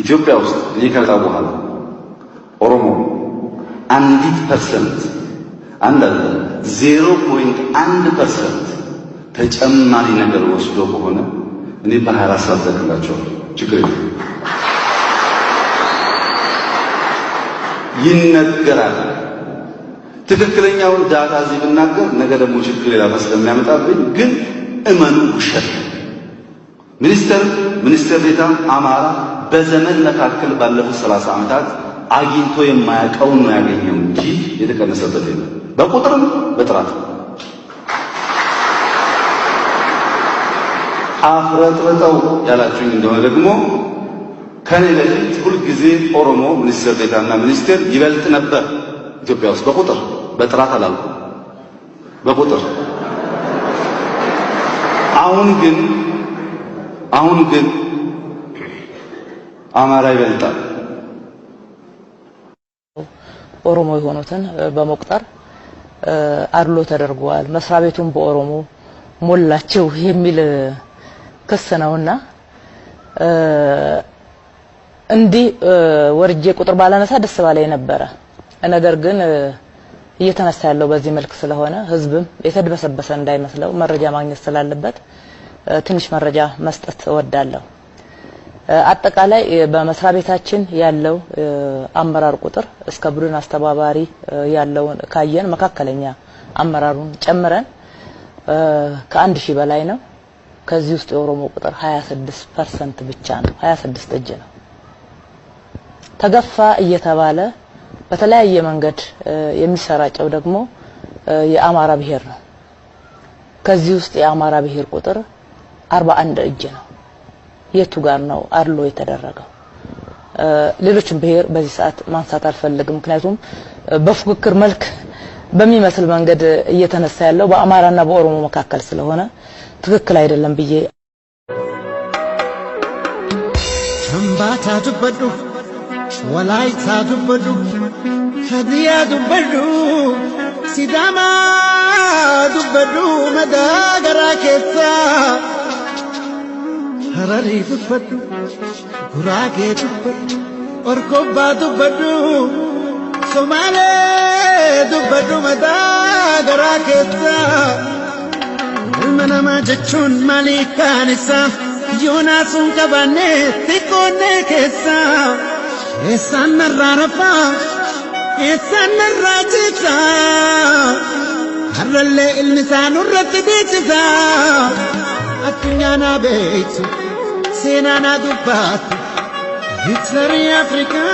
ኢትዮጵያ ውስጥ ከመጣ በኋላ ኦሮሞ አንዲት ፐርሰንት አንድ 0.1% ተጨማሪ ነገር ወስዶ ከሆነ እኔ በ24 ሰዓት ዘክላቸው ችግር የለም ይነገራል። ትክክለኛውን ዳታ እዚህ ብናገር ነገ ደግሞ ችግር ሌላ ስለሚያመጣብኝ ግን እመኑ ውሸት ሚኒስትር ዴታ አማራ በዘመን መካከል ባለፉት 30 ዓመታት አግኝቶ የማያውቀው ነው ያገኘው እንጂ የተቀነሰበት የለም በቁጥርም በጥራት አፍረጥረጠው ያላችሁኝ እንደሆነ ደግሞ ከኔ በፊት ሁሉ ጊዜ ኦሮሞ ሚኒስትር ዴታና ሚኒስትር ይበልጥ ነበር ኢትዮጵያ ውስጥ በቁጥር በጥራት አላልኩም በቁጥር አሁን ግን አማራ ይበልጣል ኦሮሞ የሆኑትን በመቁጠር አድሎ ተደርጓል መስሪያ ቤቱን በኦሮሞ ሞላቸው የሚል ክስ ነውና እንዲህ ወርጄ ቁጥር ባላነሳ ደስ ባለኝ ነበር ነገር ግን እየተነሳ ያለው በዚህ መልክ ስለሆነ ህዝብም የተድበሰበሰ እንዳይመስለው መረጃ ማግኘት ስላለበት ትንሽ መረጃ መስጠት እወዳለሁ አጠቃላይ በመስሪያ ቤታችን ያለው አመራር ቁጥር እስከ ቡድን አስተባባሪ ያለውን ካየን መካከለኛ አመራሩን ጨምረን ከ1000 በላይ ነው ከዚህ ውስጥ የኦሮሞ ቁጥር 26% ብቻ ነው 26 እጅ ነው ተገፋ እየተባለ በተለያየ መንገድ የሚሰራጨው ደግሞ የአማራ ብሔር ነው ከዚህ ውስጥ የአማራ ብሔር ቁጥር 41 እጅ ነው የቱ ጋር ነው አድሎ የተደረገው ሌሎችን ብሔር በዚህ ሰዓት ማንሳት አልፈልግም ምክንያቱም በፉክክር መልክ በሚመስል መንገድ እየተነሳ ያለው በአማራና በኦሮሞ መካከል ስለሆነ ትክክል አይደለም ብዬ ከምባታ ዱበዱ ወላይታ ዱበዱ ሀዲያ ዱበዱ ሲዳማ ዱበዱ መዳገራ ኬሳ ሀረሪ ዱበዱ ጉራጌ ዱበዱ ኦርኮባ ዱበዱ ሶማሌ ዱበዱ መዳገራ ኬሳ ilmanama jechuun maaliikaan isaa yoonaasuun qabanne xiqqoonne keessa eessaan narraa rafaa eessaan narraa ciisa harrallee ilmi isaa nurratti beeksisa addunyaa naa beektu seenaa naa dubbaatu Hitlerii Afrikaa